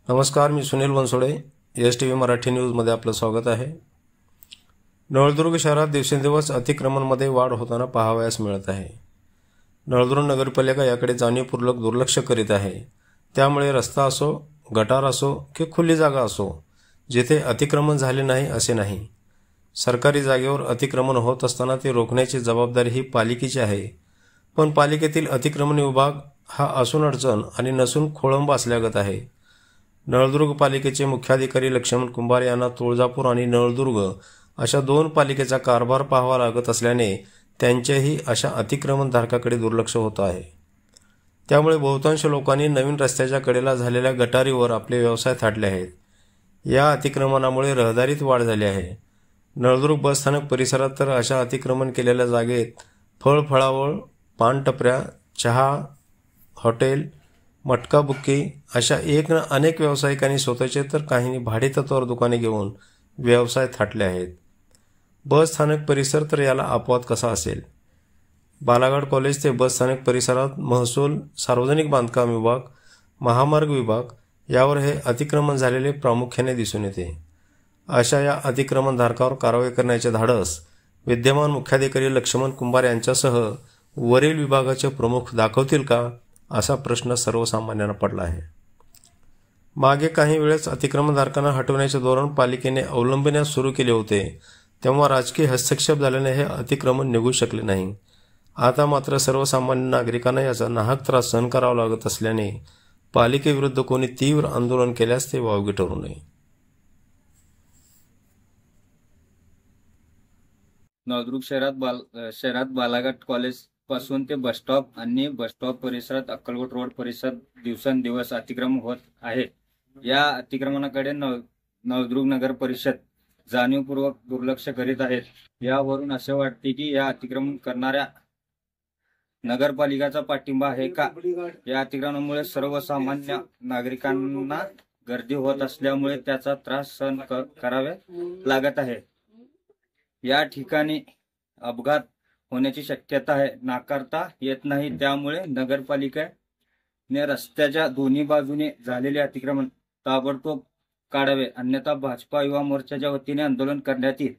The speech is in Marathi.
नमस्कार, मी सुनील बनसोडे. STV मराठी न्यूजमध्ये आपलं स्वागत आहे. नळदुर्ग शहरात दिवसेंदिवस अतिक्रमणमध्ये वाढ होताना पाहावयास मिळत आहे. नळदुर्ग नगरपालिका याकडे जाणीवपूर्वक दुर्लक्ष करीत आहे. त्यामुळे रस्ता असो, गटार असो की खुली जागा असो, जिथे अतिक्रमण झाले नाही असे नाही. सरकारी जागेवर अतिक्रमण होत असताना ते रोखण्याची जबाबदारी ही पालिकेची आहे. पण पालिकेतील अतिक्रमण विभाग हा असून अडचण आणि नसून खोळंब असल्यागत आहे. नळदुर्ग पालिकेचे मुख्याधिकारी लक्ष्मण कुंभार यांना तुळजापूर आणि नळदुर्ग अशा दोन पालिकेचा कारभार पाहावा लागत असल्याने त्यांच्याही अशा अतिक्रमणधारकाकडे दुर्लक्ष होत आहे. त्यामुळे बहुतांश लोकांनी नवीन रस्त्याच्या कडेला झालेल्या गटारीवर आपले व्यवसाय थाटले आहेत. या अतिक्रमणामुळे रहदारीत वाढ झाली आहे. नळदुर्ग बसस्थानक परिसरात तर अशा अतिक्रमण केलेल्या जागेत फळफळावळ, पानटपऱ्या, चहा, हॉटेल, मटका बुक्की अशा अनेक व्यावसायिकांनी स्वतःचे तर काहींनी भाडेतत्त्वावर दुकाने घेऊन व्यवसाय थाटले आहेत. बस स्थानक परिसर तर याला अपवाद कसा असेल? बालाघाट कॉलेज ते बस स्थानक परिसरात महसूल, सार्वजनिक बांधकाम विभाग, महामार्ग विभाग यावर हे अतिक्रमण झालेले प्रामुख्याने दिसून येते. अशा या अतिक्रमणधारकावर कारवाई करण्याचे धाडस विद्यमान मुख्याधिकारी लक्ष्मण कुंभार यांच्यासह वरील विभागाचे प्रमुख दाखवतील का, असा प्रश्न सर्वसामान्यांना पडला आहे. मागे काही वेळेस अतिक्रमणधारकांना हटवण्याचे धोरण पालिकेने अवलंबण्यास सुरू केले होते, तेव्हा राजकीय हस्तक्षेप झाल्याने हे अतिक्रमण निघू शकले नाही. आता मात्र सर्वसामान्य नागरिकांना याचा नाहक त्रास सहन करावा लागत असल्याने पालिकेविरुद्ध कोणी तीव्र आंदोलन केल्यास ते वावगे ठरू नये. नळदुर्ग शहरात बालाघाट कॉलेज पासून ते बसस्टॉप आणि बसस्टॉप परिसरात अक्कलकोट रोड परिसर दिवसेंदिवस अतिक्रमण होत आहे. या अतिक्रमणाकडे नळदुर्ग नगर परिषद जाणीवपूर्वक दुर्लक्ष करीत आहेत. यावरून असे वाटते की या अतिक्रमण करणाऱ्या नगरपालिकाचा पाठिंबा आहे का? या अतिक्रमणामुळे सर्वसामान्य नागरिकांना गर्दी होत असल्यामुळे त्याचा त्रास सहन करावे लागत आहे. या ठिकाणी अपघात होण्याची शक्यता आहे, नाकारता येत नाही. त्यामुळे नगरपालिकेने रस्त्याच्या दोन्ही बाजूने झालेले अतिक्रमण ताबडतोब काढावे, अन्यथा भाजपा युवा मोर्चाच्या वतीने आंदोलन करण्यात येईल.